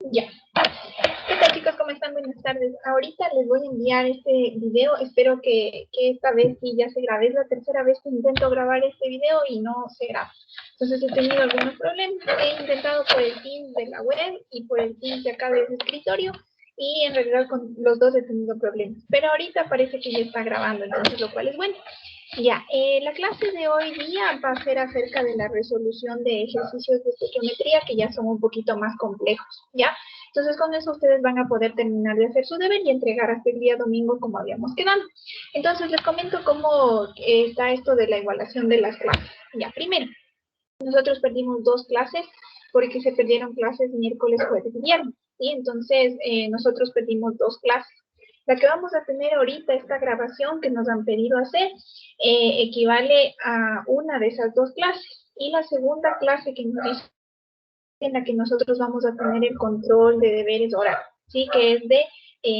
Ya. ¿Qué tal, chicos? ¿Cómo están? Buenas tardes. Ahorita les voy a enviar este video. Espero que esta vez sí ya se grabe. Es la tercera vez que intento grabar este video y no se graba. Entonces he tenido algunos problemas. He intentado por el Teams de la web y por el Teams de acá del escritorio. Y en realidad con los dos he tenido problemas. Pero ahorita parece que ya está grabando, entonces lo cual es bueno. Ya, la clase de hoy día va a ser acerca de la resolución de ejercicios de geometría que ya son un poquito más complejos, ¿ya? Entonces con eso ustedes van a poder terminar de hacer su deber y entregar hasta el día domingo como habíamos quedado. Entonces les comento cómo está esto de la igualación de las clases. Ya, primero, nosotros perdimos 2 clases porque se perdieron clases miércoles, jueves y viernes, ¿sí? Entonces nosotros perdimos 2 clases. La que vamos a tener ahorita, esta grabación que nos han pedido hacer, equivale a una de esas 2 clases. Y la segunda clase que nos dice en la que nosotros vamos a tener el control de deberes orales, ¿sí? Que es de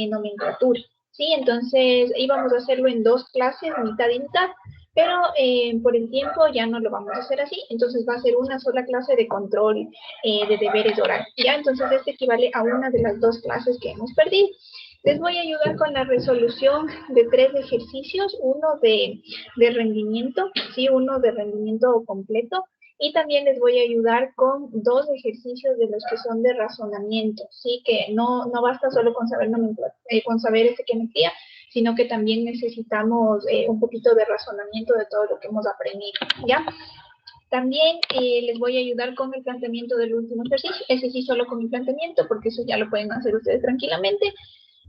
nomenclatura, ¿sí? Entonces íbamos a hacerlo en 2 clases, mitad y mitad, pero por el tiempo ya no lo vamos a hacer así, entonces va a ser una sola clase de control de deberes orales, ¿ya? Entonces este equivale a una de las 2 clases que hemos perdido. Les voy a ayudar con la resolución de 3 ejercicios, uno de rendimiento, ¿sí? Uno de rendimiento completo, y también les voy a ayudar con 2 ejercicios de los que son de razonamiento, ¿sí? Que no basta solo con saber con saber geometría, sino que también necesitamos un poquito de razonamiento de todo lo que hemos aprendido, ¿ya? También les voy a ayudar con el planteamiento del último ejercicio, ese sí solo con el planteamiento, porque eso ya lo pueden hacer ustedes tranquilamente,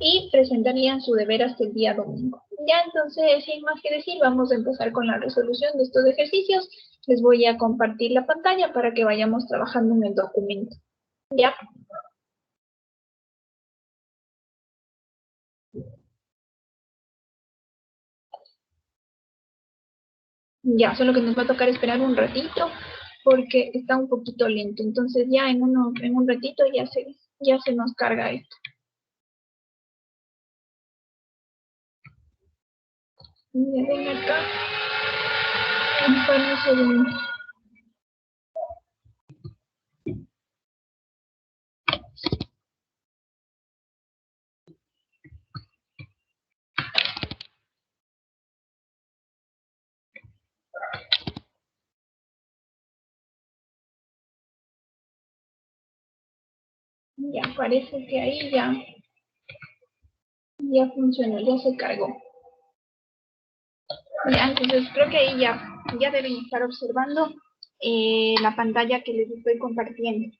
y presentarían su deber hasta el día domingo. Ya, entonces, sin más que decir, vamos a empezar con la resolución de estos ejercicios. Les voy a compartir la pantalla para que vayamos trabajando en el documento. ¿Ya? Ya, solo que nos va a tocar esperar un ratito porque está un poquito lento. Entonces ya en un ratito ya se nos carga esto. Miren acá, un par de segundos. Ya parece que ahí ya funcionó, ya se cargó. Ya, entonces creo que ahí ya deben estar observando la pantalla que les estoy compartiendo.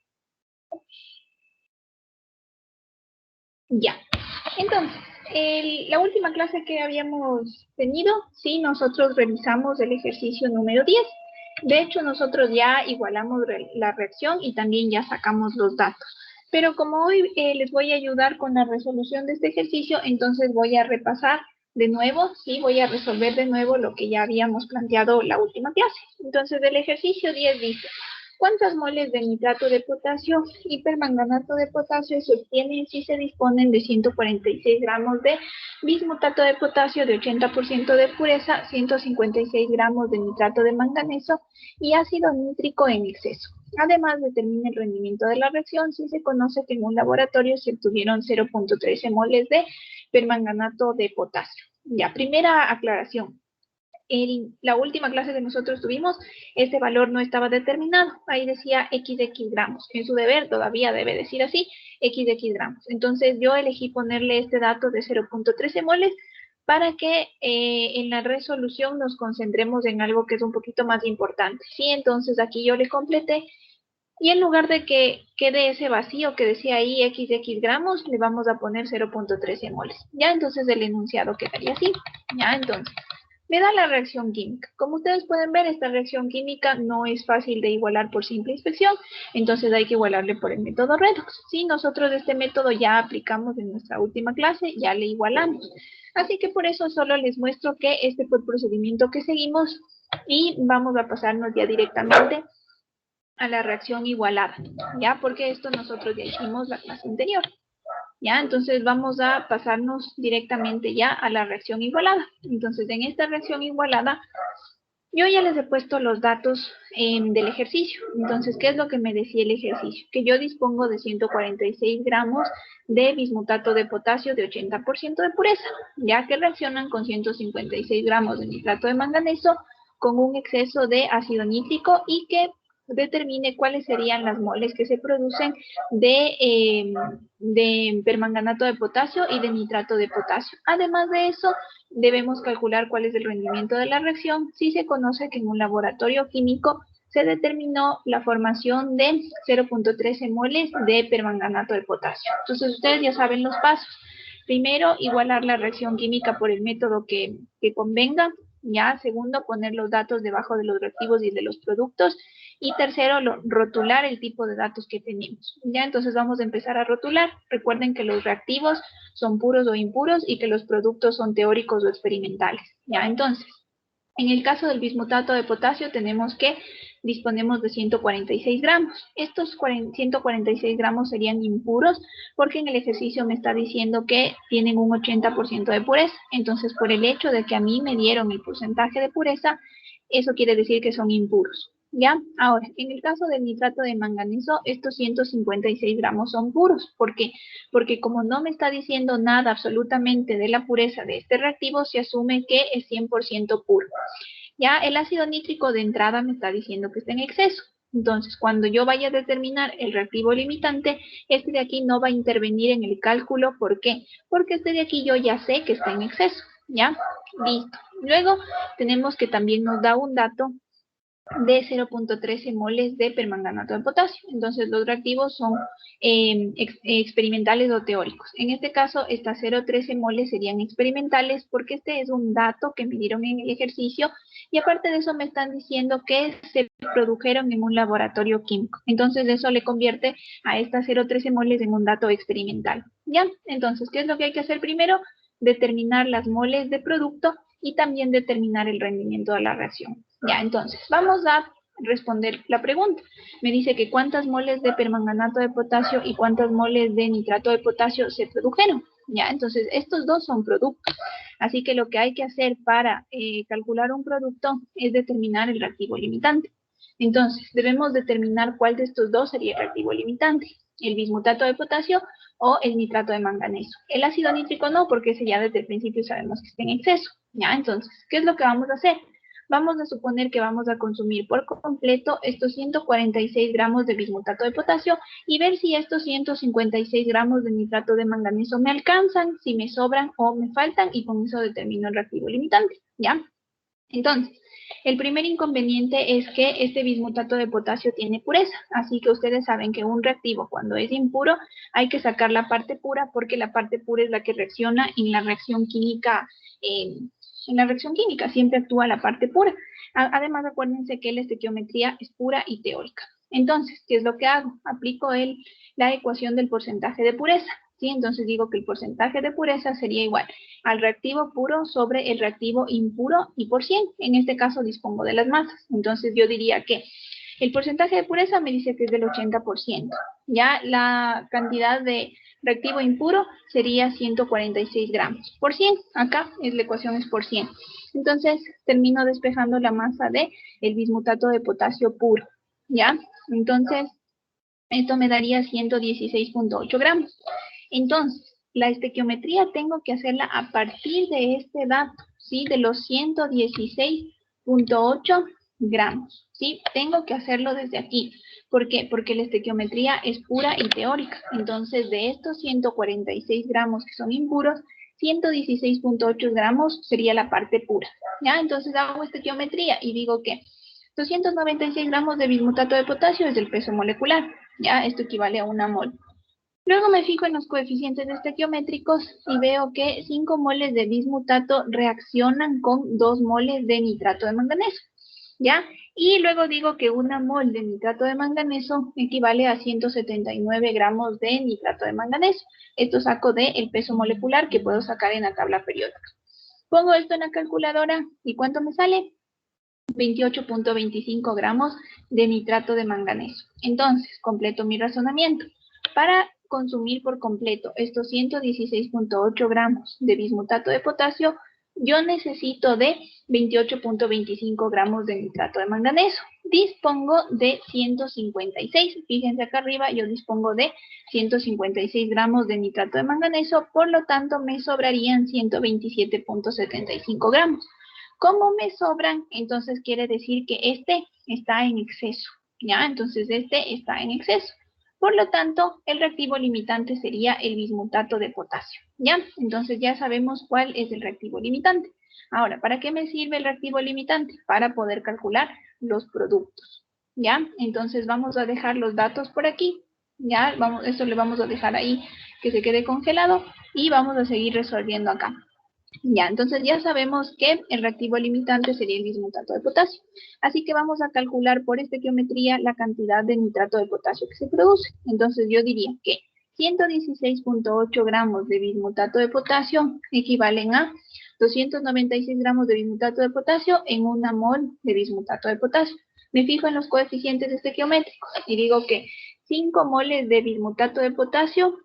Ya. Entonces, la última clase que habíamos tenido, sí, nosotros revisamos el ejercicio número 10. De hecho, nosotros ya igualamos la reacción y también ya sacamos los datos. Pero como hoy les voy a ayudar con la resolución de este ejercicio, entonces voy a repasar de nuevo, sí, voy a resolver de nuevo lo que ya habíamos planteado la última clase. Entonces, el ejercicio 10 dice, ¿cuántas moles de nitrato de potasio y permanganato de potasio se obtienen si se disponen de 146 gramos de bismutato de potasio de 80% de pureza, 156 gramos de nitrato de manganeso y ácido nítrico en exceso? Además, determina el rendimiento de la reacción si se conoce que en un laboratorio se obtuvieron 0.13 moles de permanganato de potasio. Ya, primera aclaración. En la última clase que nosotros tuvimos, este valor no estaba determinado. Ahí decía XX gramos. En su deber todavía debe decir así, XX gramos. Entonces yo elegí ponerle este dato de 0.13 moles para que en la resolución nos concentremos en algo que es un poquito más importante. ¿Sí? Entonces aquí yo le completé y en lugar de que quede ese vacío que decía ahí XX gramos, le vamos a poner 0.13 moles. Ya, entonces el enunciado quedaría así. Ya, entonces me da la reacción química. Como ustedes pueden ver, esta reacción química no es fácil de igualar por simple inspección, entonces hay que igualarle por el método redox. Sí, nosotros este método ya aplicamos en nuestra última clase, ya le igualamos. Así que por eso solo les muestro que este fue el procedimiento que seguimos y vamos a pasarnos ya directamente a la reacción igualada, ¿ya? Porque esto nosotros ya hicimos la clase anterior. ¿Ya? Entonces vamos a pasarnos directamente ya a la reacción igualada. Entonces en esta reacción igualada Yo ya les he puesto los datos del ejercicio. Entonces, ¿qué es lo que me decía el ejercicio? Que yo dispongo de 146 gramos de bismutato de potasio de 80% de pureza, ya que reaccionan con 156 gramos de nitrato de manganeso con un exceso de ácido nítrico y que determine cuáles serían las moles que se producen de permanganato de potasio y de nitrato de potasio. Además de eso, debemos calcular cuál es el rendimiento de la reacción si se conoce que en un laboratorio químico se determinó la formación de 0.13 moles de permanganato de potasio. Entonces, ustedes ya saben los pasos. Primero, igualar la reacción química por el método que convenga. Ya, segundo, poner los datos debajo de los reactivos y de los productos. Y tercero, rotular el tipo de datos que tenemos. Ya, entonces vamos a empezar a rotular. Recuerden que los reactivos son puros o impuros y que los productos son teóricos o experimentales. Ya, entonces, en el caso del bismutato de potasio tenemos que disponemos de 146 gramos. Estos 146 gramos serían impuros porque en el ejercicio me está diciendo que tienen un 80% de pureza. Entonces, por el hecho de que a mí me dieron el porcentaje de pureza, eso quiere decir que son impuros. ¿Ya? Ahora, en el caso del nitrato de manganeso, estos 156 gramos son puros. ¿Por qué? Porque como no me está diciendo nada absolutamente de la pureza de este reactivo, se asume que es 100% puro. Ya el ácido nítrico de entrada me está diciendo que está en exceso. Entonces, cuando yo vaya a determinar el reactivo limitante, este de aquí no va a intervenir en el cálculo. ¿Por qué? Porque este de aquí yo ya sé que está en exceso. ¿Ya? Listo. Luego tenemos que también nos da un dato de 0.13 moles de permanganato de potasio. Entonces, los reactivos son experimentales o teóricos. En este caso, estas 0.13 moles serían experimentales porque este es un dato que me dieron en el ejercicio y aparte de eso me están diciendo que se produjeron en un laboratorio químico. Entonces, eso le convierte a estas 0.13 moles en un dato experimental. ¿Ya? Entonces, ¿qué es lo que hay que hacer primero? Determinar las moles de producto y también determinar el rendimiento de la reacción. Ya, entonces, vamos a responder la pregunta. Me dice que cuántas moles de permanganato de potasio y cuántas moles de nitrato de potasio se produjeron. Ya, entonces, estos dos son productos. Así que lo que hay que hacer para calcular un producto es determinar el reactivo limitante. Entonces, debemos determinar cuál de estos dos sería el reactivo limitante, el bismutato de potasio o el nitrato de manganeso. El ácido nítrico no, porque ese ya desde el principio sabemos que está en exceso. Ya, entonces, ¿qué es lo que vamos a hacer? Vamos a suponer que vamos a consumir por completo estos 146 gramos de bismutato de potasio y ver si estos 156 gramos de nitrato de manganeso me alcanzan, si me sobran o me faltan, y con eso determino el reactivo limitante, ¿ya? Entonces, el primer inconveniente es que este bismutato de potasio tiene pureza, así que ustedes saben que un reactivo cuando es impuro hay que sacar la parte pura porque la parte pura es la que reacciona en la reacción química. En la reacción química siempre actúa la parte pura. Además, acuérdense que la estequiometría es pura y teórica. Entonces, ¿qué es lo que hago? Aplico la ecuación del porcentaje de pureza. ¿Sí? Entonces digo que el porcentaje de pureza sería igual al reactivo puro sobre el reactivo impuro y por 100. En este caso dispongo de las masas. Entonces yo diría que el porcentaje de pureza me dice que es del 80%. Ya la cantidad de reactivo impuro sería 146 gramos por 100. Acá la ecuación es por 100. Entonces termino despejando la masa de el bismutato de potasio puro. ¿Ya? Entonces esto me daría 116.8 gramos. Entonces, la estequiometría tengo que hacerla a partir de este dato, ¿sí? De los 116.8 gramos, ¿sí? Tengo que hacerlo desde aquí. ¿Por qué? Porque la estequiometría es pura y teórica. Entonces, de estos 146 gramos que son impuros, 116.8 gramos sería la parte pura, ¿ya? Entonces hago estequiometría y digo que 296 gramos de bismutato de potasio es el peso molecular, ¿ya? Esto equivale a una mol. Luego me fijo en los coeficientes estequiométricos y veo que 5 moles de bismutato reaccionan con 2 moles de nitrato de manganeso, ¿ya? Y luego digo que una mol de nitrato de manganeso equivale a 179 gramos de nitrato de manganeso. Esto saco del peso molecular que puedo sacar en la tabla periódica. Pongo esto en la calculadora y ¿cuánto me sale? 28.25 gramos de nitrato de manganeso. Entonces, completo mi razonamiento. Para consumir por completo estos 116.8 gramos de bismutato de potasio, yo necesito de 28.25 gramos de nitrato de manganeso. Dispongo de 156. Fíjense acá arriba, yo dispongo de 156 gramos de nitrato de manganeso, por lo tanto me sobrarían 127.75 gramos. Como me sobran, entonces quiere decir que este está en exceso, ¿ya? Entonces este está en exceso. Por lo tanto, el reactivo limitante sería el bismutato de potasio, ¿ya? Entonces ya sabemos cuál es el reactivo limitante. Ahora, ¿para qué me sirve el reactivo limitante? Para poder calcular los productos, ¿ya? Entonces vamos a dejar los datos por aquí, ¿ya? Esto le vamos a dejar ahí que se quede congelado y vamos a seguir resolviendo acá. Ya, entonces ya sabemos que el reactivo limitante sería el bismutato de potasio. Así que vamos a calcular por estequiometría la cantidad de nitrato de potasio que se produce. Entonces yo diría que 116.8 gramos de bismutato de potasio equivalen a 296 gramos de bismutato de potasio en 1 mol de bismutato de potasio. Me fijo en los coeficientes estequiométricos y digo que 5 moles de bismutato de potasio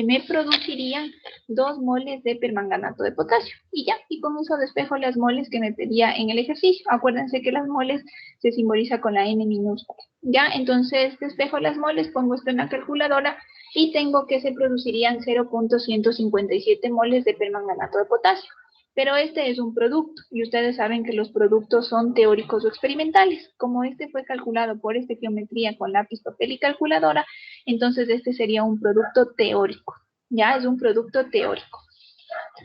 me producirían 2 moles de permanganato de potasio. Y ya, y con eso despejo las moles que me pedía en el ejercicio. Acuérdense que las moles se simboliza con la N minúscula. Ya, entonces despejo las moles, pongo esto en la calculadora y tengo que se producirían 0.157 moles de permanganato de potasio. Pero este es un producto y ustedes saben que los productos son teóricos o experimentales. Como este fue calculado por estequiometría con lápiz, papel y calculadora, entonces este sería un producto teórico. Ya es un producto teórico.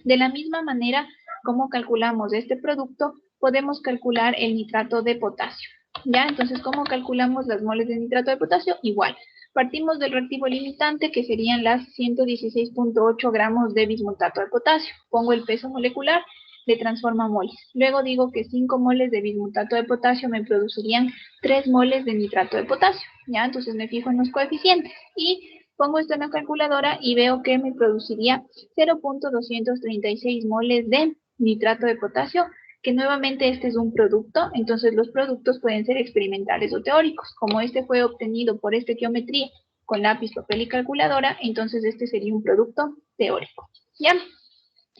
De la misma manera como calculamos este producto, podemos calcular el nitrato de potasio. Ya, entonces, ¿cómo calculamos las moles de nitrato de potasio? Igual. Partimos del reactivo limitante, que serían las 116.8 gramos de bismutato de potasio. Pongo el peso molecular, le transformo a moles. Luego digo que 5 moles de bismutato de potasio me producirían 3 moles de nitrato de potasio. ¿Ya? Entonces me fijo en los coeficientes y pongo esto en la calculadora y veo que me produciría 0.236 moles de nitrato de potasio, que nuevamente este es un producto, entonces los productos pueden ser experimentales o teóricos. Como este fue obtenido por estequiometría con lápiz, papel y calculadora, entonces este sería un producto teórico. ¿Ya?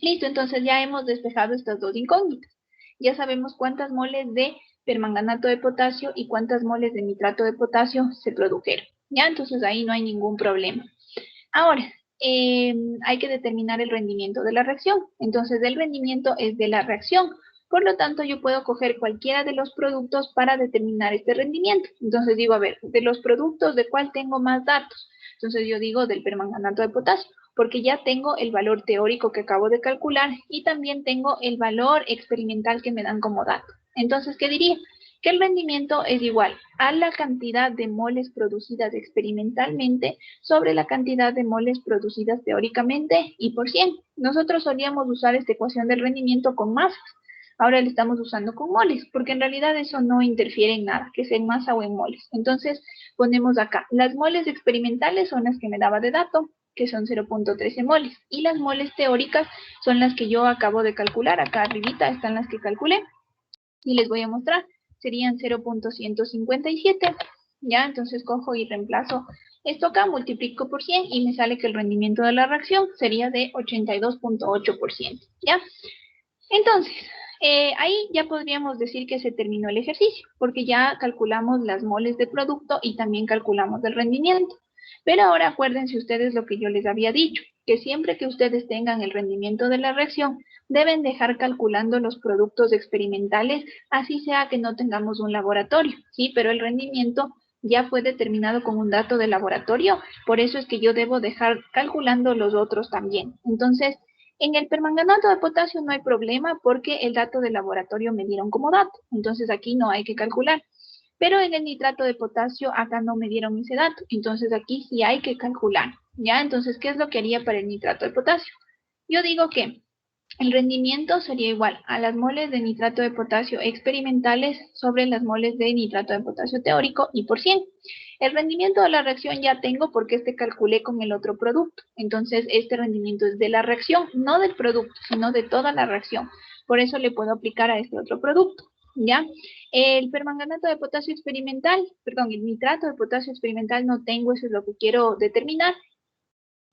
Listo, entonces ya hemos despejado estas dos incógnitas. Ya sabemos cuántas moles de permanganato de potasio y cuántas moles de nitrato de potasio se produjeron. ¿Ya? Entonces ahí no hay ningún problema. Ahora, hay que determinar el rendimiento de la reacción. Entonces, el rendimiento es de la reacción. Por lo tanto, yo puedo coger cualquiera de los productos para determinar este rendimiento. Entonces digo, a ver, de los productos, ¿de cuál tengo más datos? Entonces yo digo del permanganato de potasio, porque ya tengo el valor teórico que acabo de calcular y también tengo el valor experimental que me dan como dato. Entonces, ¿qué diría? Que el rendimiento es igual a la cantidad de moles producidas experimentalmente sobre la cantidad de moles producidas teóricamente y por 100. Nosotros solíamos usar esta ecuación del rendimiento con masas. Ahora le estamos usando con moles, porque en realidad eso no interfiere en nada, que sea en masa o en moles. Entonces ponemos acá, las moles experimentales son las que me daba de dato, que son 0.13 moles, y las moles teóricas son las que yo acabo de calcular. Acá arribita están las que calculé, y les voy a mostrar. Serían 0.157, ¿ya? Entonces cojo y reemplazo esto acá, multiplico por 100 y me sale que el rendimiento de la reacción sería de 82.8%, ¿ya? Entonces, ahí ya podríamos decir que se terminó el ejercicio, porque ya calculamos las moles de producto y también calculamos el rendimiento. Pero ahora acuérdense ustedes lo que yo les había dicho, que siempre que ustedes tengan el rendimiento de la reacción, deben dejar calculando los productos experimentales, así sea que no tengamos un laboratorio, ¿sí? Pero el rendimiento ya fue determinado con un dato de laboratorio, por eso es que yo debo dejar calculando los otros también. Entonces, en el permanganato de potasio no hay problema porque el dato de laboratorio me dieron como dato, entonces aquí no hay que calcular. Pero en el nitrato de potasio acá no me dieron ese dato, entonces aquí sí hay que calcular, ¿ya? Entonces, ¿qué es lo que haría para el nitrato de potasio? Yo digo que el rendimiento sería igual a las moles de nitrato de potasio experimentales sobre las moles de nitrato de potasio teórico y por 100. El rendimiento de la reacción ya tengo porque calculé con el otro producto. Entonces, este rendimiento es de la reacción, no del producto, sino de toda la reacción. Por eso le puedo aplicar a este otro producto, ¿ya? El permanganato de potasio experimental, perdón, el nitrato de potasio experimental no tengo, eso es lo que quiero determinar.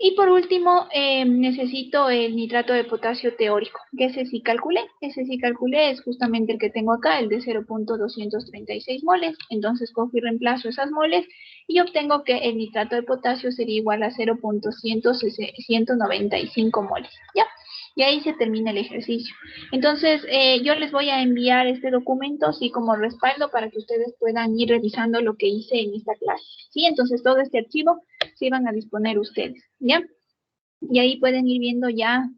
Y por último, necesito el nitrato de potasio teórico, que ese sí calculé. Ese sí calculé es justamente el que tengo acá, el de 0.236 moles. Entonces cojo y reemplazo esas moles y obtengo que el nitrato de potasio sería igual a 0.195 moles. ¿Ya? Y ahí se termina el ejercicio. Entonces, yo les voy a enviar este documento así como respaldo para que ustedes puedan ir revisando lo que hice en esta clase. ¿Sí? Entonces, todo este archivo se van a disponer ustedes, ¿ya? Y ahí pueden ir viendo ya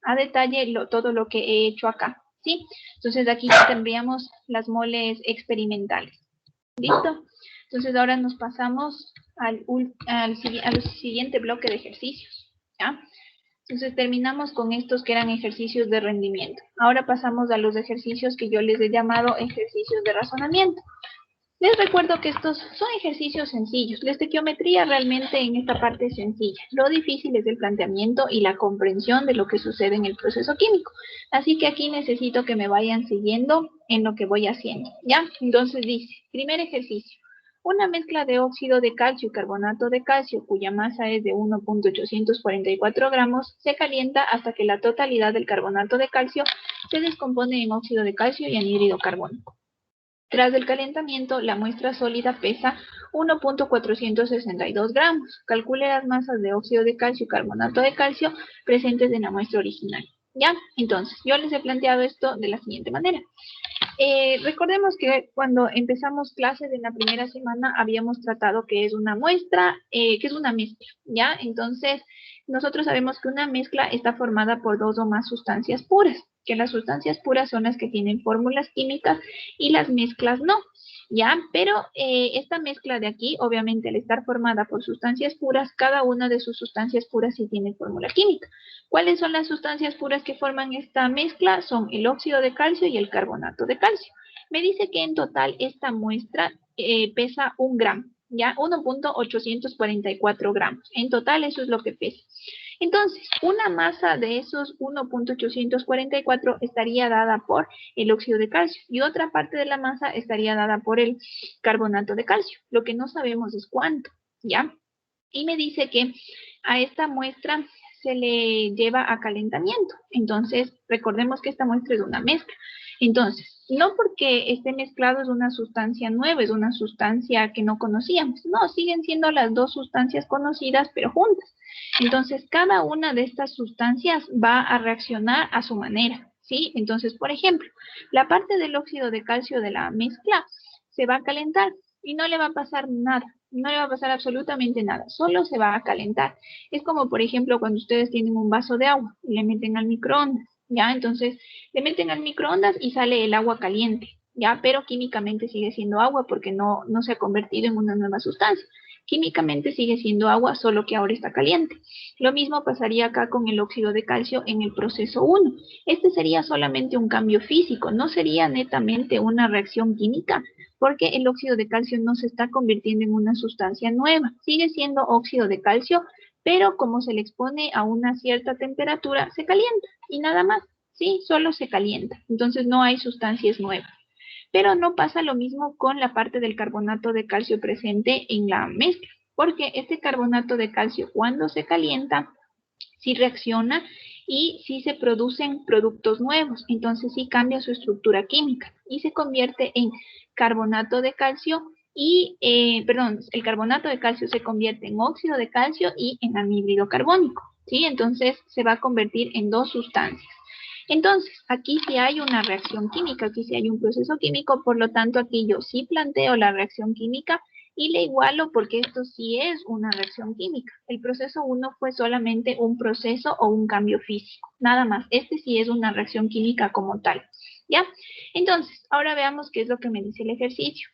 a detalle todo lo que he hecho acá, ¿sí? Entonces, aquí ya tendríamos las moles experimentales. ¿Listo? Entonces, ahora nos pasamos al siguiente bloque de ejercicios, ¿ya? Entonces terminamos con estos que eran ejercicios de rendimiento. Ahora pasamos a los ejercicios que yo les he llamado ejercicios de razonamiento. Les recuerdo que estos son ejercicios sencillos. La estequiometría realmente en esta parte es sencilla. Lo difícil es el planteamiento y la comprensión de lo que sucede en el proceso químico. Así que aquí necesito que me vayan siguiendo en lo que voy haciendo, ¿ya? Entonces dice, primer ejercicio. Una mezcla de óxido de calcio y carbonato de calcio, cuya masa es de 1.844 gramos, se calienta hasta que la totalidad del carbonato de calcio se descompone en óxido de calcio y anhídrido carbónico. Tras el calentamiento, la muestra sólida pesa 1.462 gramos. Calcule las masas de óxido de calcio y carbonato de calcio presentes en la muestra original. ¿Ya? Entonces, yo les he planteado esto de la siguiente manera. Recordemos que cuando empezamos clases en la primera semana habíamos tratado que es una muestra, que es una mezcla, ¿ya? Entonces, nosotros sabemos que una mezcla está formada por dos o más sustancias puras, que las sustancias puras son las que tienen fórmulas químicas y las mezclas no, ¿ya? Pero esta mezcla de aquí, obviamente al estar formada por sustancias puras, cada una de sus sustancias puras sí tiene fórmula química. ¿Cuáles son las sustancias puras que forman esta mezcla? Son el óxido de calcio y el carbonato de calcio. Me dice que en total esta muestra pesa 1 gramo, ¿ya? 1.844 gramos. En total eso es lo que pesa. Entonces, una masa de esos 1.844 estaría dada por el óxido de calcio y otra parte de la masa estaría dada por el carbonato de calcio. Lo que no sabemos es cuánto, ¿ya? Y me dice que a esta muestra se le lleva a calentamiento. Entonces, recordemos que esta muestra es una mezcla. Entonces, no porque esté mezclado es una sustancia nueva, es una sustancia que no conocíamos. No, siguen siendo las dos sustancias conocidas, pero juntas. Entonces, cada una de estas sustancias va a reaccionar a su manera, ¿sí? Entonces, por ejemplo, la parte del óxido de calcio de la mezcla se va a calentar y no le va a pasar nada. No le va a pasar absolutamente nada, solo se va a calentar. Es como, por ejemplo, cuando ustedes tienen un vaso de agua y le meten al microondas, ¿ya? Entonces, le meten al microondas y sale el agua caliente, ¿ya? Pero químicamente sigue siendo agua porque no se ha convertido en una nueva sustancia. Químicamente sigue siendo agua, solo que ahora está caliente. Lo mismo pasaría acá con el óxido de calcio en el proceso 1. Este sería solamente un cambio físico, no sería netamente una reacción química, porque el óxido de calcio no se está convirtiendo en una sustancia nueva, sigue siendo óxido de calcio, pero como se le expone a una cierta temperatura, se calienta y nada más, ¿sí? Solo se calienta, entonces no hay sustancias nuevas. Pero no pasa lo mismo con la parte del carbonato de calcio presente en la mezcla, porque este carbonato de calcio cuando se calienta, sí reacciona y sí se producen productos nuevos, entonces sí cambia su estructura química y se convierte en carbonato de calcio y, el carbonato de calcio se convierte en óxido de calcio y en anhídrido carbónico, ¿sí? Entonces se va a convertir en dos sustancias. Entonces, aquí sí hay una reacción química, aquí sí hay un proceso químico, por lo tanto aquí yo sí planteo la reacción química y le igualo porque esto sí es una reacción química. El proceso 1 fue solamente un proceso o un cambio físico, nada más. Este sí es una reacción química como tal, ¿ya? Entonces, ahora veamos qué es lo que me dice el ejercicio.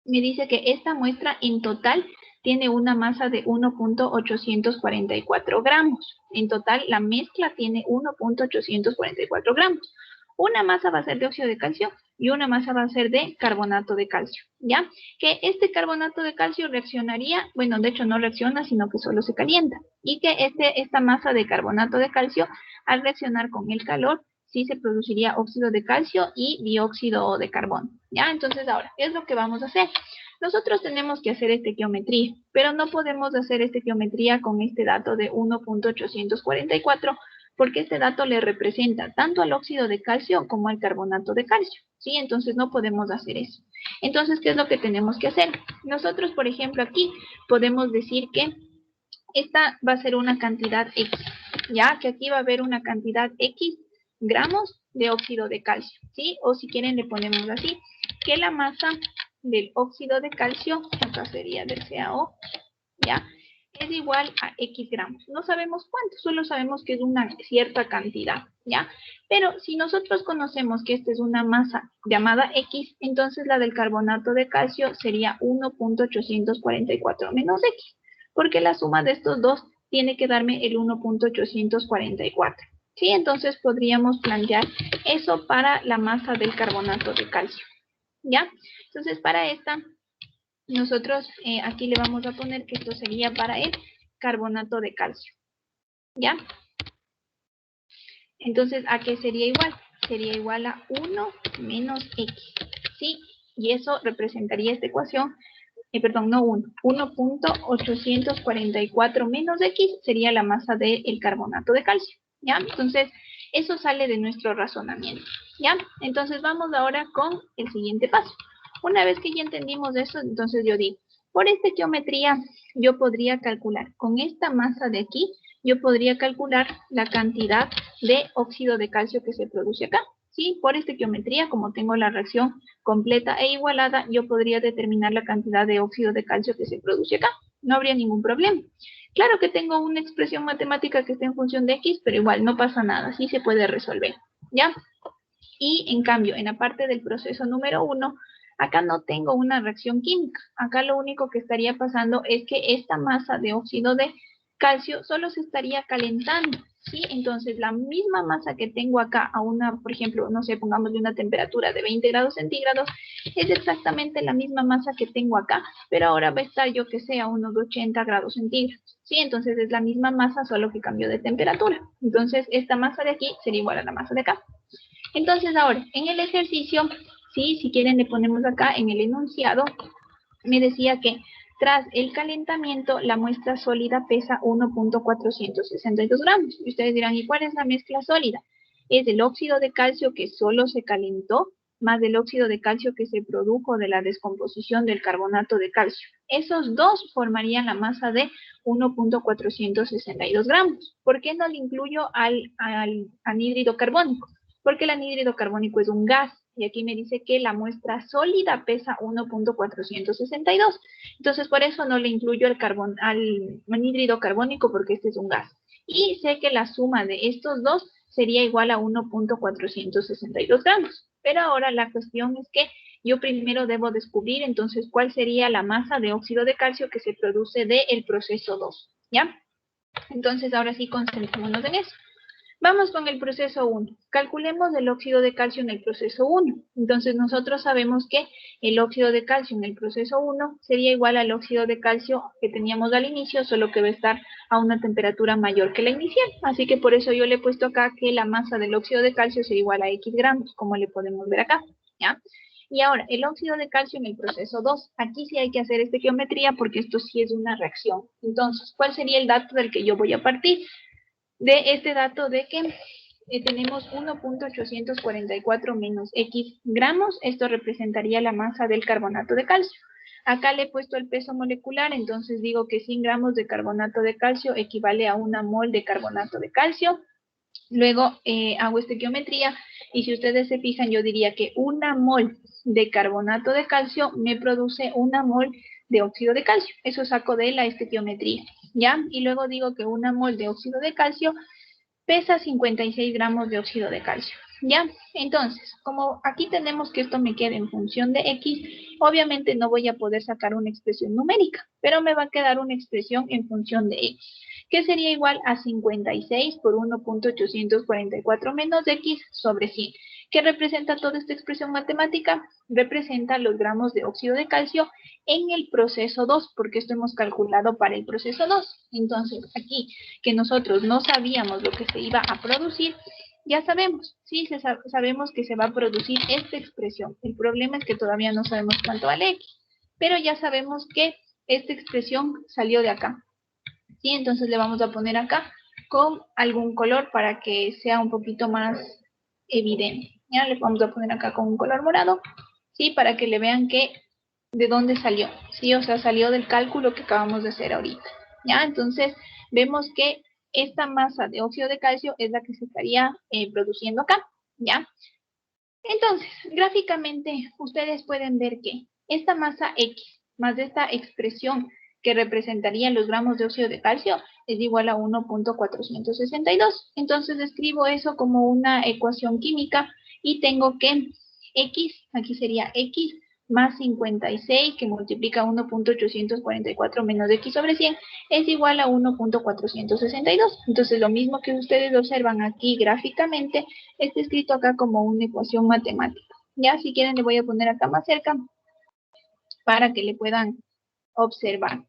Me dice que esta muestra en total tiene una masa de 1.844 gramos. En total, la mezcla tiene 1.844 gramos. Una masa va a ser de óxido de calcio y una masa va a ser de carbonato de calcio, ¿ya? Que este carbonato de calcio reaccionaría, bueno, de hecho no reacciona, sino que solo se calienta. Y que esta masa de carbonato de calcio, al reaccionar con el calor, sí se produciría óxido de calcio y dióxido de carbono, ¿ya? Entonces ahora, ¿qué es lo que vamos a hacer? Nosotros tenemos que hacer estequiometría, pero no podemos hacer estequiometría con este dato de 1.844, porque este dato le representa tanto al óxido de calcio como al carbonato de calcio, ¿sí? Entonces no podemos hacer eso. Entonces, ¿qué es lo que tenemos que hacer? Nosotros, por ejemplo, aquí podemos decir que esta va a ser una cantidad X, ya que aquí va a haber una cantidad X gramos de óxido de calcio, ¿sí? O si quieren le ponemos así, que la masa del óxido de calcio, acá sería del CaO, ¿ya? Es igual a X gramos. No sabemos cuánto, solo sabemos que es una cierta cantidad, ¿ya? Pero si nosotros conocemos que esta es una masa llamada X, entonces la del carbonato de calcio sería 1.844 menos X, porque la suma de estos dos tiene que darme el 1.844. ¿Sí? Entonces podríamos plantear eso para la masa del carbonato de calcio, ¿ya? Entonces para esta, nosotros aquí le vamos a poner que esto sería para el carbonato de calcio, ¿ya? Entonces, ¿a qué sería igual? Sería igual a 1 menos X, ¿sí? Y eso representaría esta ecuación, perdón, no 1.844 menos X sería la masa del carbonato de calcio, ¿ya? Entonces, eso sale de nuestro razonamiento, ¿ya? Entonces, vamos ahora con el siguiente paso. Una vez que ya entendimos eso, entonces yo digo, por esta geometría, yo podría calcular, con esta masa de aquí, yo podría calcular la cantidad de óxido de calcio que se produce acá, ¿sí? Por esta geometría, como tengo la reacción completa e igualada, yo podría determinar la cantidad de óxido de calcio que se produce acá. No habría ningún problema. Claro que tengo una expresión matemática que está en función de X, pero igual no pasa nada, sí se puede resolver, ¿ya? Y en cambio, en la parte del proceso número 1, acá no tengo una reacción química. Acá lo único que estaría pasando es que esta masa de óxido de calcio solo se estaría calentando, ¿sí? Entonces, la misma masa que tengo acá a una, por ejemplo, no sé, pongámosle una temperatura de 20 grados centígrados, es exactamente la misma masa que tengo acá, pero ahora va a estar, yo que sé, a unos 80 grados centígrados, ¿sí? Entonces, es la misma masa, solo que cambió de temperatura. Entonces, esta masa de aquí sería igual a la masa de acá. Entonces, ahora, en el ejercicio, ¿sí? Si quieren le ponemos acá en el enunciado, me decía que tras el calentamiento, la muestra sólida pesa 1.462 gramos. Y ustedes dirán, ¿y cuál es la mezcla sólida? Es el óxido de calcio que solo se calentó, más el óxido de calcio que se produjo de la descomposición del carbonato de calcio. Esos dos formarían la masa de 1.462 gramos. ¿Por qué no le incluyo al anhídrido carbónico? Porque el anhídrido carbónico es un gas, y aquí me dice que la muestra sólida pesa 1.462. Entonces, por eso no le incluyo al anhídrido carbónico, porque este es un gas. Y sé que la suma de estos dos sería igual a 1.462 gramos. Pero ahora la cuestión es que yo primero debo descubrir, entonces, cuál sería la masa de óxido de calcio que se produce del proceso 2, ¿ya? Entonces, ahora sí, concentrémonos en eso. Vamos con el proceso 1. Calculemos el óxido de calcio en el proceso 1. Entonces nosotros sabemos que el óxido de calcio en el proceso 1 sería igual al óxido de calcio que teníamos al inicio, solo que va a estar a una temperatura mayor que la inicial. Así que por eso yo le he puesto acá que la masa del óxido de calcio sería igual a X gramos, como le podemos ver acá, ¿ya? Y ahora, el óxido de calcio en el proceso 2. Aquí sí hay que hacer estequiometría porque esto sí es una reacción. Entonces, ¿cuál sería el dato del que yo voy a partir? De este dato de que tenemos 1.844 menos X gramos, esto representaría la masa del carbonato de calcio. Acá le he puesto el peso molecular, entonces digo que 100 gramos de carbonato de calcio equivale a 1 mol de carbonato de calcio. Luego hago estequiometría y si ustedes se fijan, yo diría que 1 mol de carbonato de calcio me produce 1 mol de óxido de calcio. Eso saco de la estequiometría, ¿ya? Y luego digo que 1 mol de óxido de calcio pesa 56 gramos de óxido de calcio, ¿ya? Entonces, como aquí tenemos que esto me quede en función de X, obviamente no voy a poder sacar una expresión numérica, pero me va a quedar una expresión en función de X, que sería igual a 56 por 1.844 menos X sobre 100. ¿Qué representa toda esta expresión matemática? Representa los gramos de óxido de calcio en el proceso 2, porque esto hemos calculado para el proceso 2. Entonces, aquí que nosotros no sabíamos lo que se iba a producir, ya sabemos, sí, sabemos que se va a producir esta expresión. El problema es que todavía no sabemos cuánto vale X. pero ya sabemos que esta expresión salió de acá. ¿Sí? Entonces le vamos a poner acá con algún color para que sea un poquito más evidente. Ya le vamos a poner acá con un color morado, ¿sí? Para que le vean que de dónde salió, ¿sí? O sea, salió del cálculo que acabamos de hacer ahorita. ¿Ya? Entonces vemos que esta masa de óxido de calcio es la que se estaría produciendo acá. ¿Ya? Entonces, gráficamente, ustedes pueden ver que esta masa X más esta expresión que representaría los gramos de óxido de calcio es igual a 1.462. Entonces, escribo eso como una ecuación química y tengo que X, aquí sería X más 56 que multiplica 1.844 menos X sobre 100 es igual a 1.462. Entonces, lo mismo que ustedes observan aquí gráficamente, está escrito acá como una ecuación matemática. Ya, si quieren le voy a poner acá más cerca para que le puedan observar.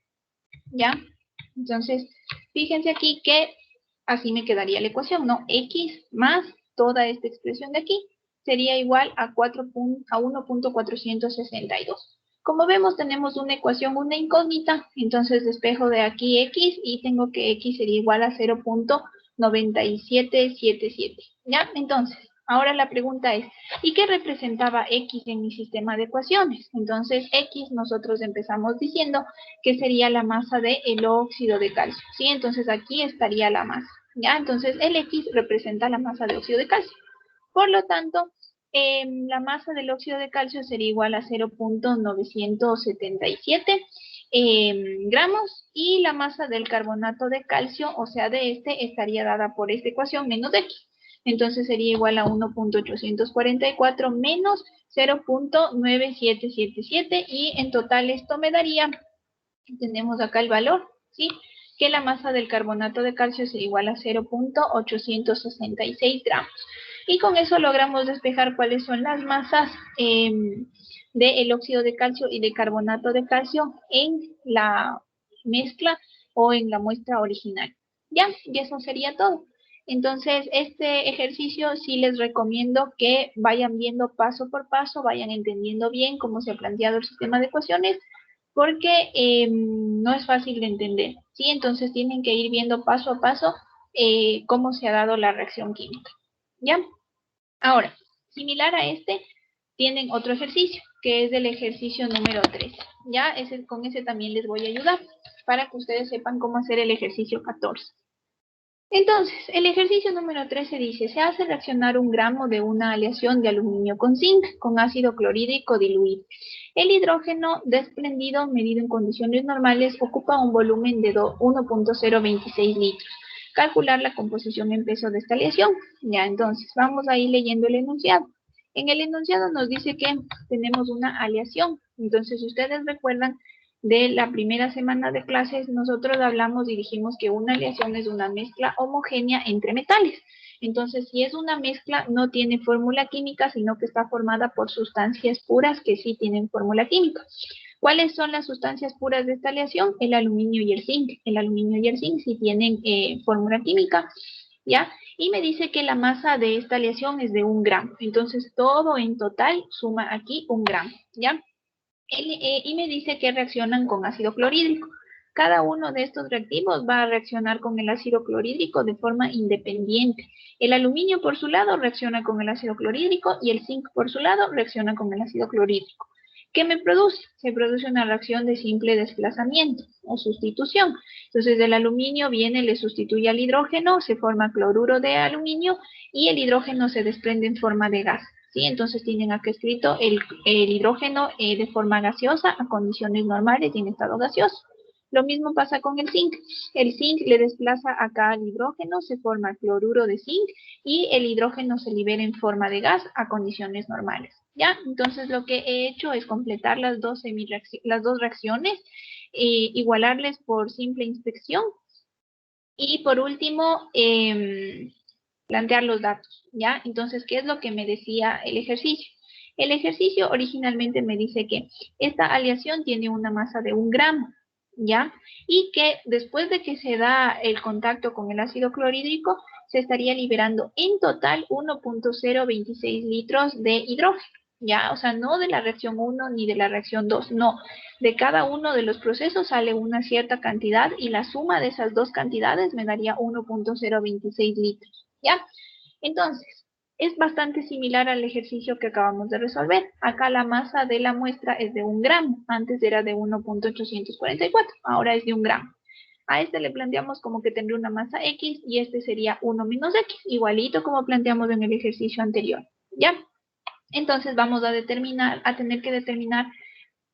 ¿Ya? Entonces, fíjense aquí que así me quedaría la ecuación, ¿no? X más toda esta expresión de aquí sería igual a 1.462. Como vemos, tenemos una ecuación, una incógnita, entonces despejo de aquí X y tengo que X sería igual a 0.9777. ¿Ya? Entonces, ahora la pregunta es, ¿y qué representaba X en mi sistema de ecuaciones? Entonces, X nosotros empezamos diciendo que sería la masa del óxido de calcio, ¿sí? Entonces, aquí estaría la masa, ¿ya? Entonces, el X representa la masa de óxido de calcio. Por lo tanto, la masa del óxido de calcio sería igual a 0.977 gramos y la masa del carbonato de calcio, o sea, de este, estaría dada por esta ecuación menos X. Entonces sería igual a 1.844 menos 0.9777 y en total esto me daría, tenemos acá el valor, ¿sí? Que la masa del carbonato de calcio es igual a 0.866 gramos. Y con eso logramos despejar cuáles son las masas del óxido de calcio y de carbonato de calcio en la mezcla o en la muestra original. Ya, y eso sería todo. Entonces, este ejercicio sí les recomiendo que vayan viendo paso por paso, vayan entendiendo bien cómo se ha planteado el sistema de ecuaciones, porque no es fácil de entender, ¿sí? Entonces tienen que ir viendo paso a paso cómo se ha dado la reacción química, ¿ya? Ahora, similar a este, tienen otro ejercicio, que es el ejercicio número 3, ¿ya? Con ese también les voy a ayudar, para que ustedes sepan cómo hacer el ejercicio 14. Entonces, el ejercicio número 13 dice, se hace reaccionar un gramo de una aleación de aluminio con zinc con ácido clorhídrico diluido. El hidrógeno desprendido, medido en condiciones normales, ocupa un volumen de 1.026 litros. Calcular la composición en peso de esta aleación. Ya, entonces, vamos a ir leyendo el enunciado. En el enunciado nos dice que tenemos una aleación. Entonces, si ustedes recuerdan, de la primera semana de clases, nosotros hablamos y dijimos que una aleación es una mezcla homogénea entre metales. Entonces, si es una mezcla, no tiene fórmula química, sino que está formada por sustancias puras que sí tienen fórmula química. ¿Cuáles son las sustancias puras de esta aleación? El aluminio y el zinc. El aluminio y el zinc sí tienen fórmula química, ¿ya? Y me dice que la masa de esta aleación es de 1 gramo. Entonces, todo en total suma aquí 1 gramo, ¿ya? Y me dice que reaccionan con ácido clorhídrico. Cada uno de estos reactivos va a reaccionar con el ácido clorhídrico de forma independiente. El aluminio por su lado reacciona con el ácido clorhídrico y el zinc por su lado reacciona con el ácido clorhídrico. ¿Qué me produce? Se produce una reacción de simple desplazamiento o sustitución. Entonces el aluminio viene, le sustituye al hidrógeno, se forma cloruro de aluminio y el hidrógeno se desprende en forma de gas. ¿Sí? Entonces tienen acá escrito el hidrógeno de forma gaseosa a condiciones normales y en estado gaseoso. Lo mismo pasa con el zinc. El zinc le desplaza acá al hidrógeno, se forma cloruro de zinc y el hidrógeno se libera en forma de gas a condiciones normales. ¿Ya? Entonces lo que he hecho es completar las dos reacciones, igualarles por simple inspección y por último plantear los datos, ¿ya? Entonces, ¿qué es lo que me decía el ejercicio? El ejercicio originalmente me dice que esta aleación tiene una masa de 1 gramo, ¿ya? Y que después de que se da el contacto con el ácido clorhídrico, se estaría liberando en total 1.026 litros de hidrógeno, ¿ya? O sea, no de la reacción 1 ni de la reacción 2, no. De cada uno de los procesos sale una cierta cantidad y la suma de esas dos cantidades me daría 1.026 litros, ¿ya? Entonces, es bastante similar al ejercicio que acabamos de resolver. Acá la masa de la muestra es de 1 gramo, antes era de 1.844, ahora es de 1 gramo. A este le planteamos como que tendría una masa X y este sería 1 menos X, igualito como planteamos en el ejercicio anterior, ¿ya? Entonces vamos a tener que determinar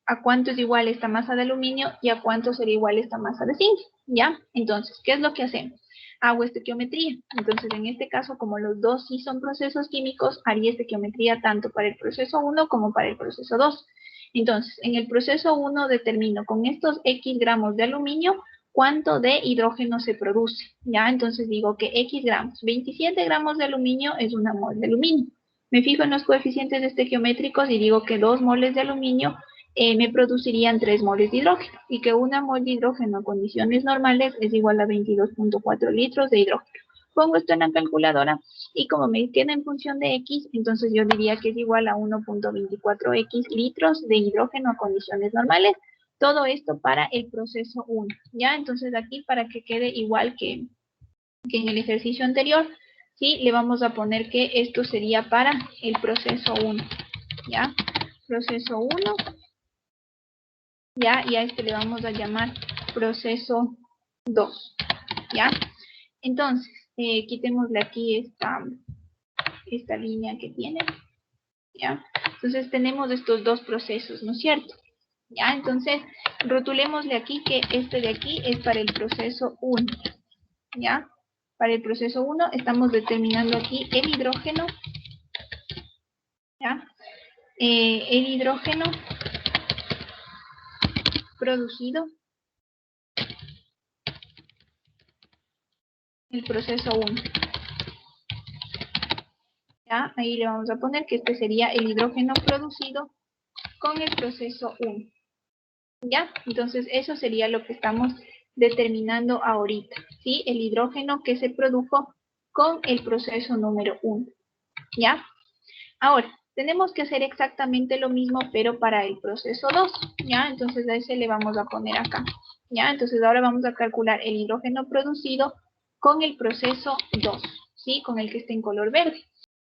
a cuánto es igual esta masa de aluminio y a cuánto sería igual esta masa de zinc, ¿ya? Entonces, ¿qué es lo que hacemos? Hago estequiometría. Entonces, en este caso, como los dos sí son procesos químicos, haría estequiometría tanto para el proceso 1 como para el proceso 2. Entonces, en el proceso 1 determino con estos X gramos de aluminio cuánto de hidrógeno se produce, ¿ya? Entonces digo que X gramos, 27 gramos de aluminio es una mol de aluminio. Me fijo en los coeficientes estequiométricos y digo que 2 moles de aluminio me producirían 3 moles de hidrógeno y que una mol de hidrógeno a condiciones normales es igual a 22.4 litros de hidrógeno. Pongo esto en la calculadora y como me queda en función de X, entonces yo diría que es igual a 1.24X litros de hidrógeno a condiciones normales. Todo esto para el proceso 1, ¿ya? Entonces aquí para que quede igual que en el ejercicio anterior, ¿sí? Le vamos a poner que esto sería para el proceso 1, ¿ya? Proceso 1, ¿ya? Y a este le vamos a llamar proceso 2, ¿ya? Entonces, quitémosle aquí esta línea que tiene, ¿ya? Entonces tenemos estos dos procesos, ¿no es cierto? ¿Ya? Entonces, rotulémosle aquí que este de aquí es para el proceso 1, ¿ya? Para el proceso 1 estamos determinando aquí el hidrógeno, ¿ya? El hidrógeno producido en el proceso 1. ¿Ya? Ahí le vamos a poner que este sería el hidrógeno producido con el proceso 1. ¿Ya? Entonces eso sería lo que estamos determinando ahorita, ¿sí? El hidrógeno que se produjo con el proceso número 1. ¿Ya? Ahora, tenemos que hacer exactamente lo mismo, pero para el proceso 2, ¿ya? Entonces a ese le vamos a poner acá, ¿ya? Entonces ahora vamos a calcular el hidrógeno producido con el proceso 2, ¿sí? Con el que está en color verde.